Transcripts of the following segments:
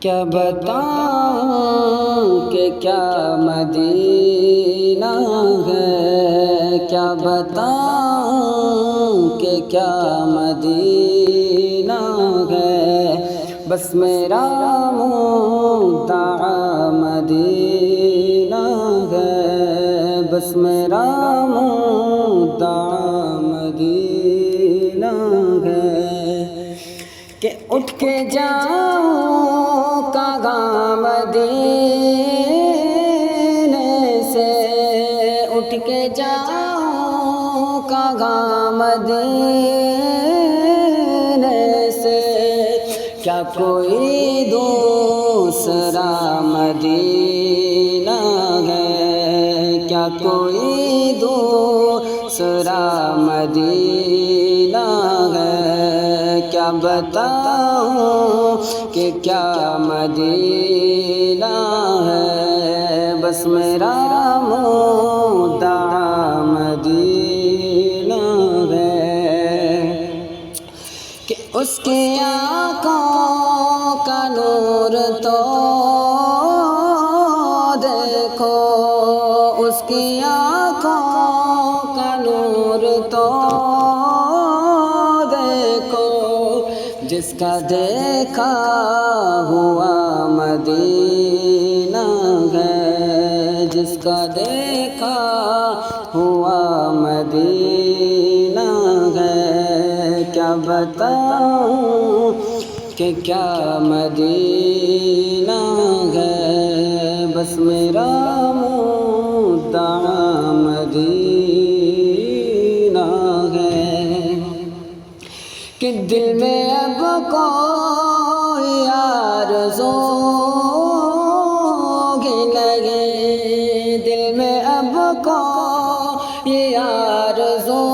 کیا بتاؤں کہ کیا مدینہ ہے، کیا بتاؤں کہ کیا مدینہ ہے، بس میرا مدعا مدینہ ہے، بس میرا مدعا مدینہ ہے، کہ اٹھ کے جاؤں کہاں مدینے سے، اٹھ کے جاؤں کہاں مدینے سے، کیا کوئی دوسرا مدینہ ہے، کیا کوئی دوسرا مدینہ ہے، کیا بتاؤں کہ کیا مدینہ ہے، بس میرا مدعا مدینہ ہے، کہ اس کی آنکھوں کا نور تو دیکھو، اس کی آنکھوں کا نور تو دیکھو، جس کا دیکھا ہوا مدینہ ہے، جس کا دیکھا ہوا مدینہ ہے، کیا بتاؤں کہ کیا مدینہ ہے، بس میرا مدعا مدینہ ہے، کہ دل میں اب کوئی آرزو ہی نہیں، دل میں اب کوئی آرزو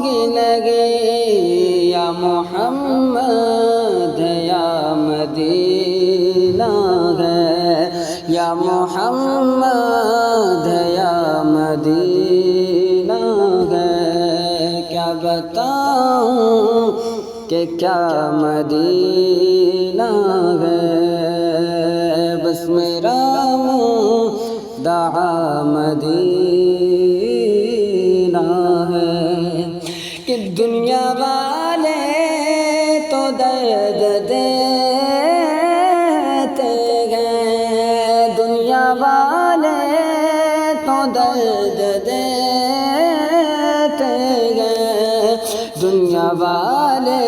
ہی نہیں، یا محمد یا مدینہ ہے، یا محمد یا مدینہ ہے، کیا بتاؤں کہ کیا مدینہ ہے، بس میرا مدعا مدینہ ہے، کہ دنیا والے تو درد دیتے ہیں، دنیا والے تو درد دیتے ہیں، دنیا والے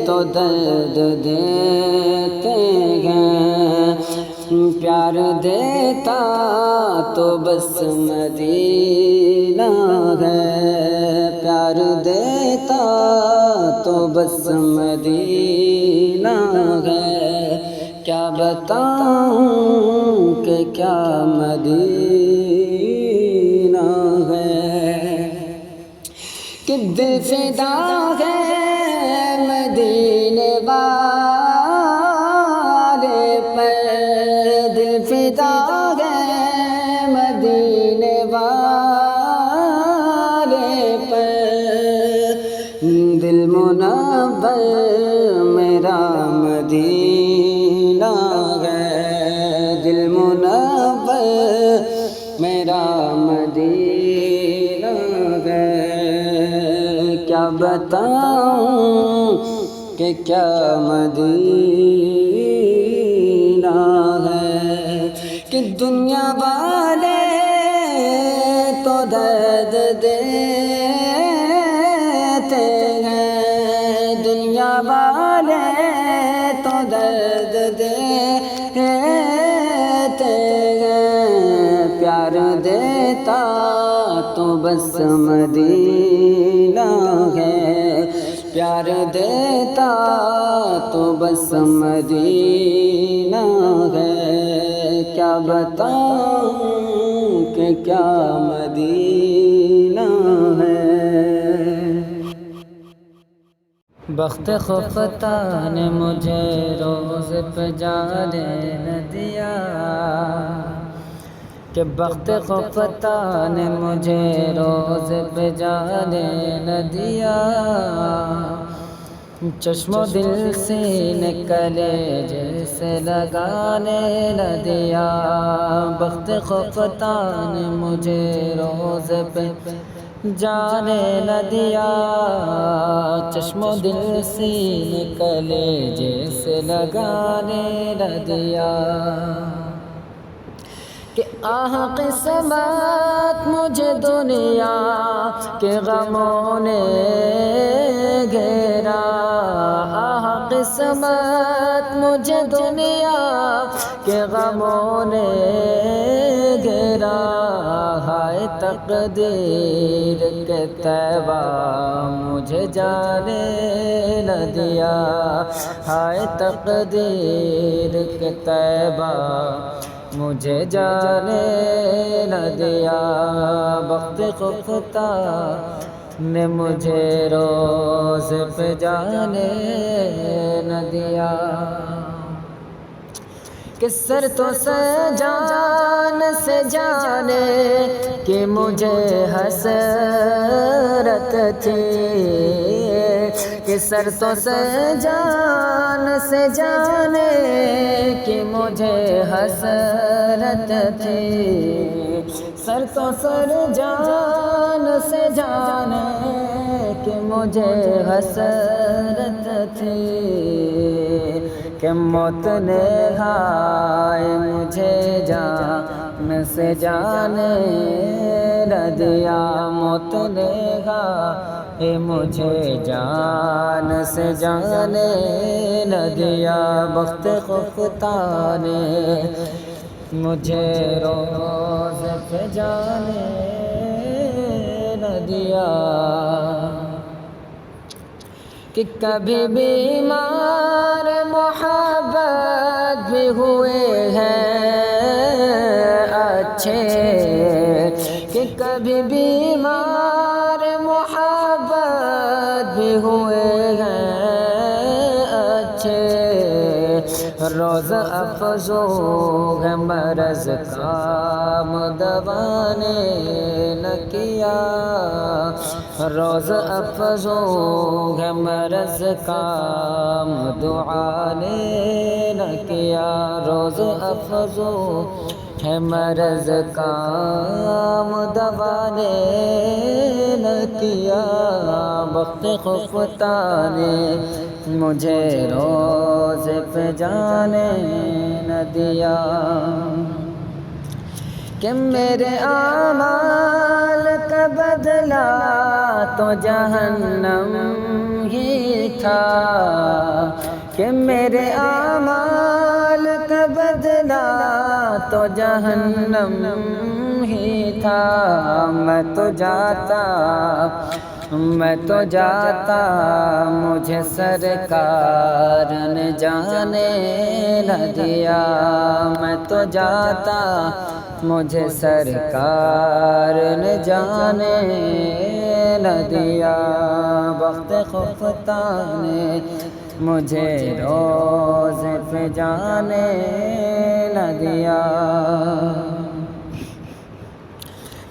تو درد دیتے ہیں، پیار دیتا تو بس مدینہ ہے، پیار دیتا تو بس مدینہ ہے، کیا بتاؤں کہ کیا مدینہ ہے، کہ دل فدا ہے مدینے والے پر، دل فدا ہے مدینے والے پر، دل منور میرا مدینہ ہے، دل منور میرا مدینہ ہے، کیا بتاؤں کہ کیا مدینہ ہے، کہ دنیا والے تو درد دیتے ہیں، دنیا والے تو درد دیتے ہیں، پیار دیتا تو بس مدینہ ہے، پیار دیتا تو بس مدینہ ہے، کیا بتاؤں کہ کیا مدینہ ہے، بخت خفتہ نے مجھے روز پہ جانے نہ دیا، کہ بخت خفتہ نے مجھے روز پہ جانے نہ دیا، چشم و دل سینے کلیجے لگانے نہ دیا، بخت خفتہ نے مجھے روز پہ جانے نہ دیا، چشم و دل سینے کلیجے لگانے نہ دیا، کہ آہ قسمت مجھے دنیا کے غموں نے گھیرا، آہ قسمت مجھے دنیا کے غموں نے گھیرا، ہائے تقدیر کے طیبہ مجھے جانے نہ دیا، ہائے تقدیر کے طیبہ مجھے جانے نہ دیا، بخت خفتہ نے مجھے روز پہ جانے نہ دیا، کہ سر تو سر جان سے جانے کہ مجھے حسرت تھی، کہ سر تو سر جان سے جانے کہ مجھے حسرت تھی، سر تو سر جان سے جانے کہ مجھے حسرت تھی، کہ موت نے ہائے مجھے جان سے جانے نہ دیا، موت نے ہائے مجھے جان سے جانے نہ دیا، بخت خفتہ نے مجھے روز پہ جانے نہ دیا، کہ کبھی بیمار محبت بھی ہوئے ہیں اچھے، کہ کبھی بیمار محبت بھی ہوئے ہیں اچھے، روز افزو ہے مرض کا مدوا نے نہ کیا، روز افزو ہے مرض کا دعا نے نہ کیا، روز افزو ہے مرض کا دوا نے نہ کیا، بخت خفتہ نے مجھے روز پہ جانے نہ دیا، کہ میرے اعمال کا بدلہ تو جہنم ہی تھا، کہ میرے اعمال کا بدلہ تو جہنم ہی تھا، میں تو جاتا مجھے سرکار نے جانے نہ دیا، میں تو جاتا مجھے سرکار نے جانے نہ دیا، بخت خفتہ نے مجھے روز پہ جانے نہ دیا،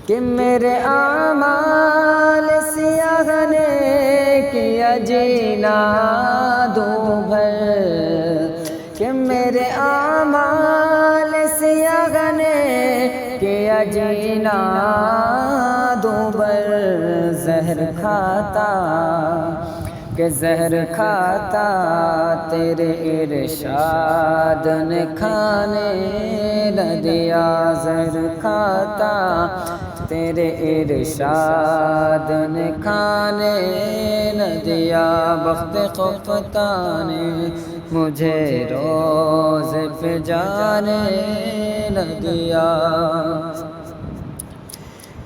کہ میرے اعمال سیاہ نے کیا جینا دو بھر، کہ میرے اعمال سیاہ نے کیا جینا دو بھر، زہر کھاتا کہ زہر کھاتا تیرے ارشاد نے کھانے نہ دیا، زہر کھاتا تیرے ارشاد نے کھانے نہ دیا، بخت خفتہ نے مجھے روز پہ جانے نہ دیا،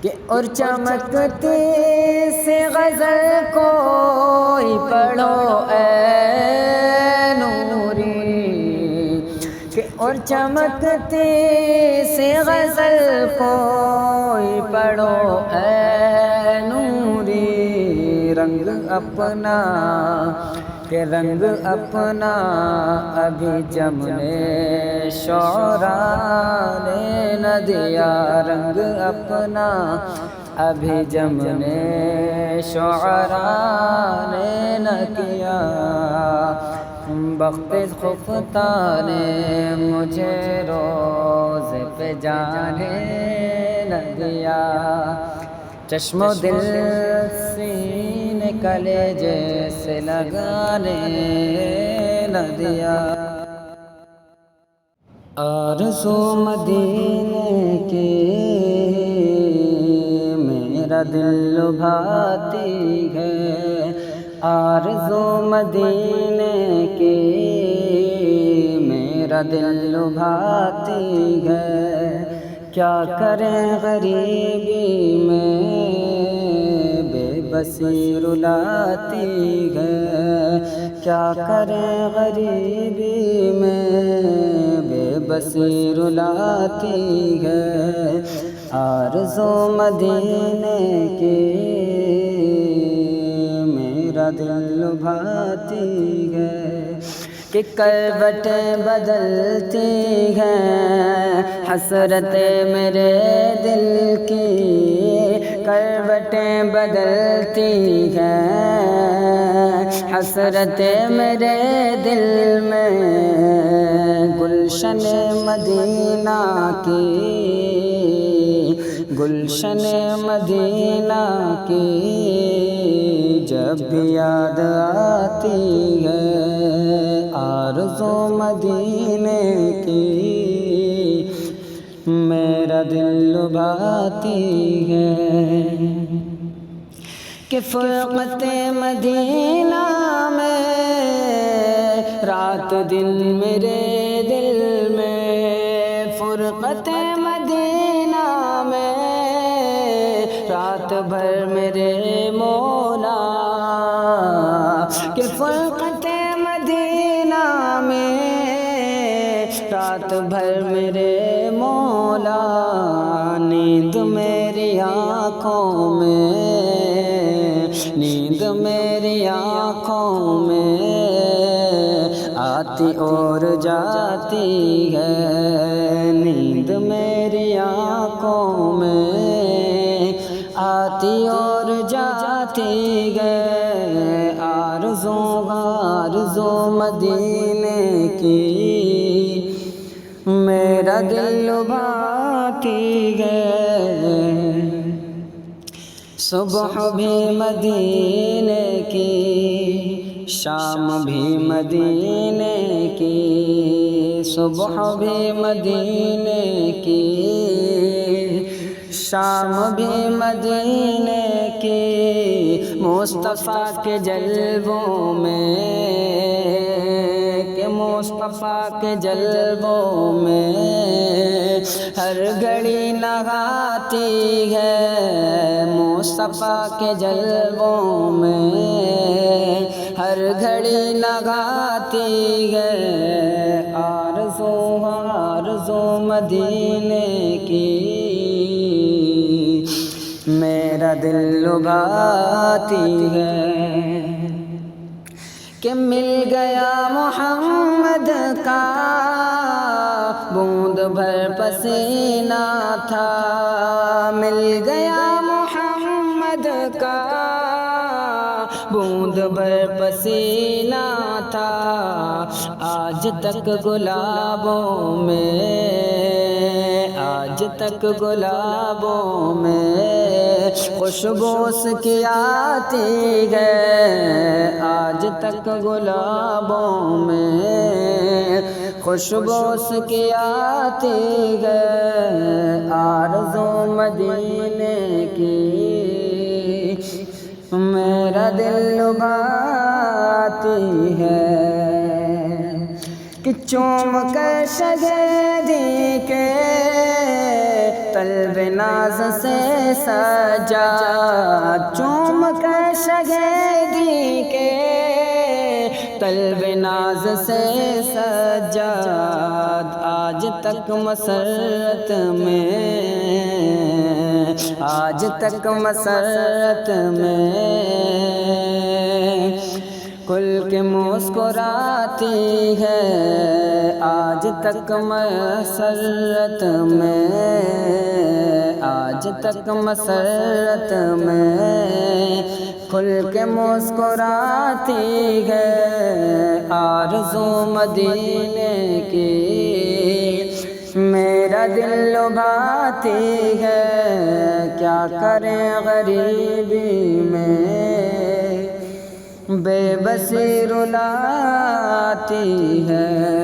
کہ اور چمکتی سے غزل کوئی پڑھو اے نوری، کہ اور چمکتی سے غزل کوئی پڑھو اے نوری، رنگ اپنا کہ رنگ اپنا ابھی جمنے شعراء نے نہ دیا، رنگ اپنا ابھی جم نے شعراء نے نہ کیا، بخت خفتہ نے مجھے روز پہ جانے نہ دیا، چشم و دل سینے کلیجے سے لگانے نہ دیا۔ آرزو مدینے کی میرا دل لبھاتی ہے، آرزو مدینے کی میرا دل لبھاتی ہے، کیا کریں غریبی میں بے بسی رلاتی ہے، کیا کریں غریبی میں بے بسی رلاتی ہے، آرزو مدینے کی میرا دل لبھاتی ہے، کہ کروٹیں بدلتی ہیں حسرتیں میرے دل کی، کروٹیں بدلتی ہیں حسرتیں میرے دل میں، گلشن مدینہ کی، گلشن مدینہ کی جب بھی یاد آتی ہے، آرزو مدینے کی میرا دل لبھاتی ہے، کہ فرقت مدینہ میں رات دن میرے دل میں، فرقت مدینہ میں رات بھر میرے مولا، کہ فرقت مدینہ میں رات بھر میرے مولا، نیند میری آنکھوں میں، نیند میری آنکھوں میں آتی اور جاتی ہے، نیند میری آنکھوں میں آتی اور جاتی ہے، آرزو مدینے کی میرا دل لبھاتی ہے، صبح بھی مدینے کی، شام بھی مدینے کی، صبح بھی مدینے کی، شام بھی مدینے کی، مصطفیٰ کے جلووں میں، کہ مصطفیٰ کے جلووں میں ہر گھڑی نہاتی ہے، مصطفیٰ کے جلووں میں ہر گھڑی نہاتی ہے، آرزو مدینے کی میرا دل لبھاتی ہے، کہ مل گیا محمد کا بوند بھر پسینہ تھا، مل گیا محمد کا بوند بھر پسینہ تھا، آج تک گلابوں میں، آج تک گلابوں میں خوشبو اس کی آتی ہے، آج تک گلابوں میں خوشبو اس کی آتی ہے، آرزو مدینے کی میرا دل لبھاتی ہے، کہ چوم کر شگیدی کے طلب ناز سے سجا، چوم کر شگیدی کے طلب ناز سے سجاد، آج تک مسرت میں، آج تک مسرت میں کل کے مسکراتی ہے، آج تک مسرت میں، آج تک مسرت میں کھل کے مسکراتی ہے، آرزو مدینے کی میرا دل لبھاتی ہے، کیا کریں غریبی میں بے بسی رلاتی ہے۔